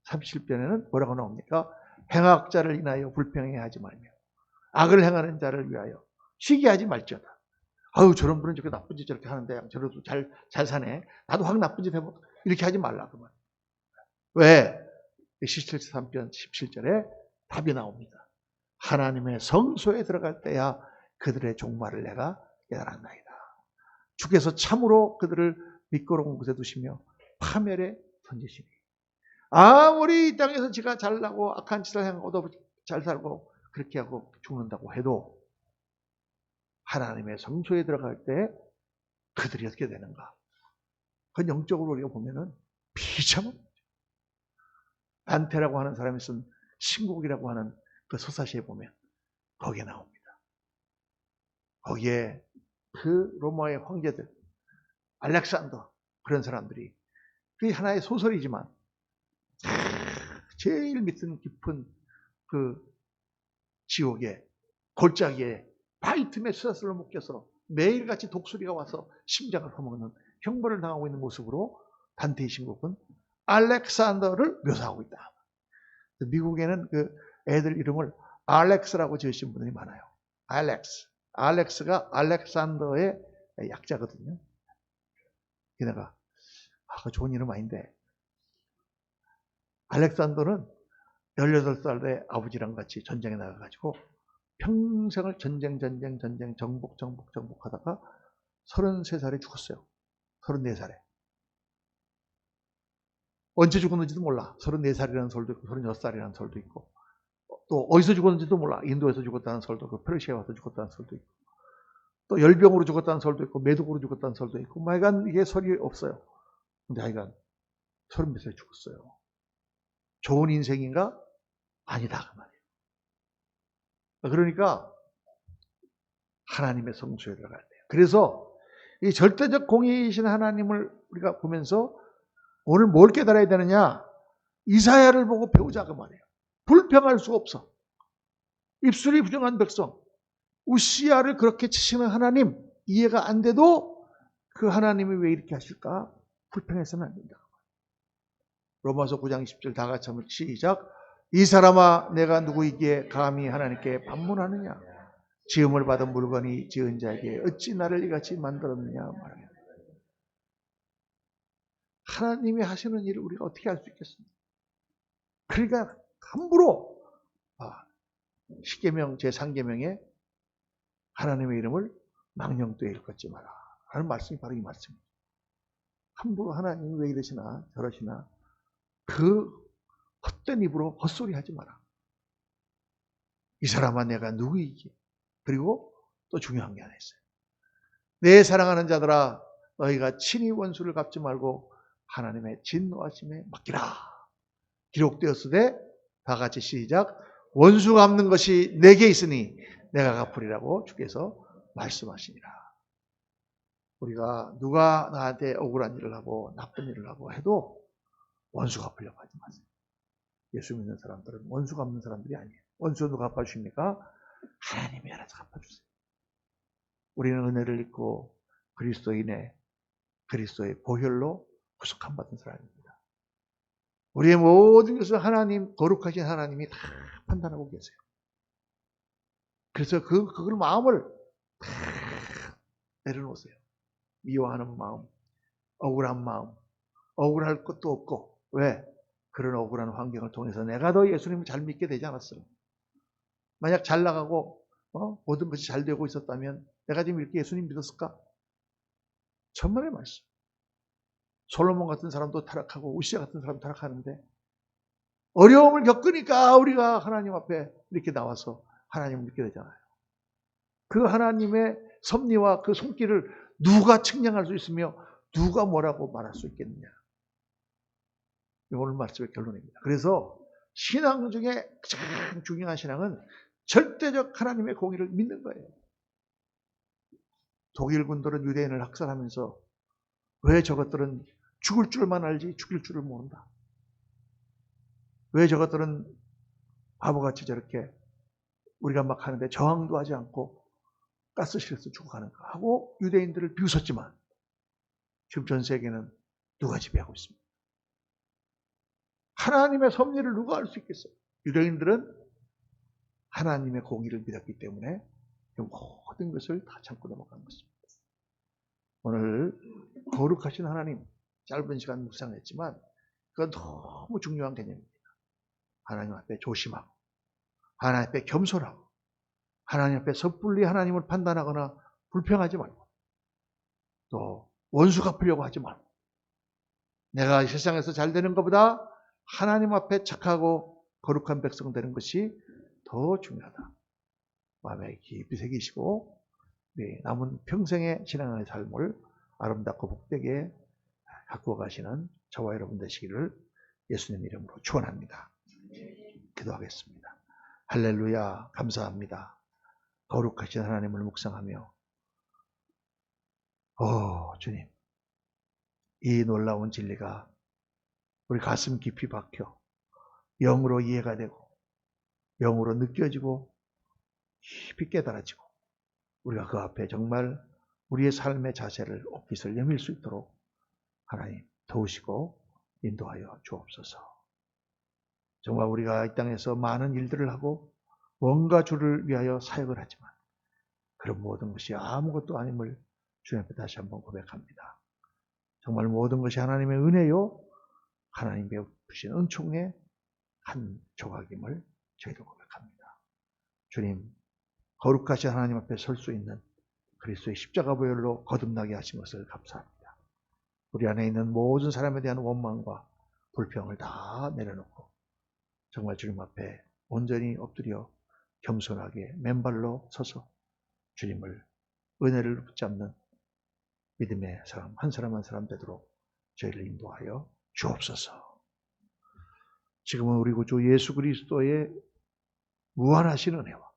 37편에는 뭐라고 나옵니까? 행악자를 인하여 불평해 하지 말며 악을 행하는 자를 위하여 시기하지 말지어다. 저런 분은 저렇게 나쁜 짓 저렇게 하는데 저래도 잘 사네. 나도 확 나쁜 짓 해보 이렇게 하지 말라 그 말. 왜? 73편 17절에 답이 나옵니다. 하나님의 성소에 들어갈 때야 그들의 종말을 내가 깨달았나이다. 주께서 참으로 그들을 미끄러운 곳에 두시며 파멸에 던지시니 아무리 이 땅에서 지가 잘나고 악한 짓을 행하고도 잘 살고 그렇게 하고 죽는다고 해도 하나님의 성소에 들어갈 때 그들이 어떻게 되는가? 그건 영적으로 우리가 보면은 비참한 단테라고 하는 사람이 쓴 신곡이라고 하는 그 서사시에 보면 거기에 나옵니다. 거기에 그 로마의 황제들, 알렉산더 그런 사람들이 그게 하나의 소설이지만 제일 밑은 깊은 그 지옥의 골짜기에 바위 틈에 수사슬로 묶여서 매일같이 독수리가 와서 심장을 퍼먹는 형벌을 당하고 있는 모습으로 단테의 신곡은 알렉산더를 묘사하고 있다. 미국에는 그 애들 이름을 알렉스라고 지으신 분들이 많아요. 알렉스가 알렉산더의 약자거든요. 걔네가 그 좋은 이름 아닌데 알렉산더는 18살에 아버지랑 같이 전쟁에 나가가지고 평생을 전쟁 정복하다가 33살에 죽었어요. 34살에. 언제 죽었는지도 몰라. 34살이라는 설도 있고 36살이라는 설도 있고 또 어디서 죽었는지도 몰라. 인도에서 죽었다는 설도 있고 페르시아에 와서 죽었다는 설도 있고 또 열병으로 죽었다는 설도 있고 매독으로 죽었다는 설도 있고 하여간 이게 설이 없어요. 근데 하여간 30몇 살에 죽었어요. 좋은 인생인가? 아니다 그 말이에요. 그러니까 하나님의 성소에 들어가야 돼요. 그래서 이 절대적 공의이신 하나님을 우리가 보면서 오늘 뭘 깨달아야 되느냐? 이사야를 보고 배우자 그 말이에요. 불평할 수 없어. 입술이 부정한 백성, 우시야를 그렇게 치시는 하나님, 이해가 안 돼도 그 하나님이 왜 이렇게 하실까? 불평해서는 안 된다. 로마서 9장 10절 다 같이 한번 시작. 이 사람아 내가 누구이기에 감히 하나님께 반문하느냐? 지음을 받은 물건이 지은 자에게 어찌 나를 이같이 만들었느냐 말합니다. 하나님이 하시는 일을 우리가 어떻게 할 수 있겠습니까? 그러니까 함부로 십계명 제3계명에 하나님의 이름을 망령되이 일컫지 마라 하는 말씀이 바로 이 말씀입니다. 함부로 하나님이 왜 이러시나 저러시나 그 헛된 입으로 헛소리 하지 마라. 이 사람아 내가 누구이기에. 그리고 또 중요한 게 하나 있어요. 내 사랑하는 자들아 너희가 친히 원수를 갚지 말고 하나님의 진노하심에 맡기라. 기록되었으되 다 같이 시작. 원수 갚는 것이 내게 있으니 내가 갚으리라고 주께서 말씀하시니라. 우리가 누가 나한테 억울한 일을 하고 나쁜 일을 하고 해도 원수 갚으려고 하지 마세요. 예수 믿는 사람들은 원수 갚는 사람들이 아니에요. 원수 누가 갚아주십니까? 하나님이 알아서 갚아주세요. 우리는 은혜를 입고 그리스도인의 그리스도의 보혈로 구속함 받은 사람입니다. 우리의 모든 것을 하나님, 거룩하신 하나님이 다 판단하고 계세요. 그래서 그걸 마음을 다 내려놓으세요. 미워하는 마음, 억울한 마음, 억울할 것도 없고. 왜? 그런 억울한 환경을 통해서 내가 더 예수님을 잘 믿게 되지 않았어요. 만약 잘 나가고 모든 것이 잘 되고 있었다면 내가 지금 이렇게 예수님 믿었을까? 천만의 말씀. 솔로몬 같은 사람도 타락하고 우시아 같은 사람도 타락하는데 어려움을 겪으니까 우리가 하나님 앞에 이렇게 나와서 하나님을 믿게 되잖아요. 그 하나님의 섭리와 그 손길을 누가 측량할 수 있으며 누가 뭐라고 말할 수 있겠느냐. 오늘 말씀의 결론입니다. 그래서 신앙 중에 가장 중요한 신앙은 절대적 하나님의 공의를 믿는 거예요. 독일 군들은 유대인을 학살하면서 왜 저것들은 죽을 줄만 알지 죽일 줄을 모른다. 왜 저것들은 바보같이 저렇게 우리가 막 하는데 저항도 하지 않고 가스실에서 죽어가는가 하고 유대인들을 비웃었지만 지금 전 세계는 누가 지배하고 있습니다. 하나님의 섭리를 누가 알 수 있겠어요? 유대인들은 하나님의 공의를 믿었기 때문에 모든 것을 다 참고 넘어간 것입니다. 오늘 거룩하신 하나님, 짧은 시간 묵상했지만 그건 너무 중요한 개념입니다. 하나님 앞에 조심하고 하나님 앞에 겸손하고 하나님 앞에 섣불리 하나님을 판단하거나 불평하지 말고 또 원수 갚으려고 하지 말고 내가 이 세상에서 잘 되는 것보다 하나님 앞에 착하고 거룩한 백성 되는 것이 더 중요하다. 마음에 깊이 새기시고 남은 평생의 신앙의 삶을 아름답고 복되게 가꾸어 가시는 저와 여러분 되시기를 예수님 이름으로 축원합니다. 기도하겠습니다. 할렐루야, 감사합니다. 거룩하신 하나님을 묵상하며 주님, 이 놀라운 진리가 우리 가슴 깊이 박혀 영으로 이해가 되고 영으로 느껴지고 깊이 깨달아지고 우리가 그 앞에 정말 우리의 삶의 자세를 옷깃을 여밀 수 있도록 하나님 도우시고 인도하여 주옵소서. 정말 우리가 이 땅에서 많은 일들을 하고 뭔가 주를 위하여 사역을 하지만 그런 모든 것이 아무것도 아님을 주님 앞에 다시 한번 고백합니다. 정말 모든 것이 하나님의 은혜요 하나님 베푸신 은총의 한 조각임을 저희도 고백합니다. 주님, 거룩하신 하나님 앞에 설 수 있는 그리스도의 십자가 보혈로 거듭나게 하신 것을 감사합니다. 우리 안에 있는 모든 사람에 대한 원망과 불평을 다 내려놓고 정말 주님 앞에 온전히 엎드려 겸손하게 맨발로 서서 주님을 은혜를 붙잡는 믿음의 사람 한 사람 한 사람 되도록 저희를 인도하여 주옵소서. 지금은 우리 구주 예수 그리스도의 무한하신 은혜와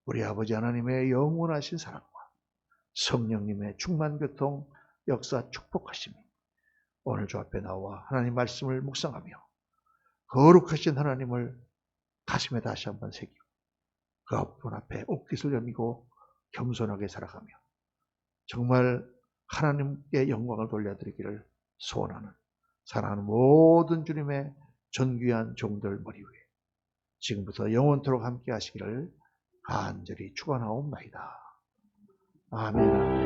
우리 아버지 하나님의 영원하신 사랑과 성령님의 충만 교통 역사 축복하심이 오늘 주 앞에 나와 하나님 말씀을 묵상하며 거룩하신 하나님을 가슴에 다시 한번 새기고 그 분 앞에 옷깃을 여미고 겸손하게 살아가며 정말 하나님께 영광을 돌려드리기를 소원하는 사랑하는 모든 주님의 존귀한 종들 머리 위에 지금부터 영원토록 함께 하시기를 간절히 축원하옵나이다. 아멘.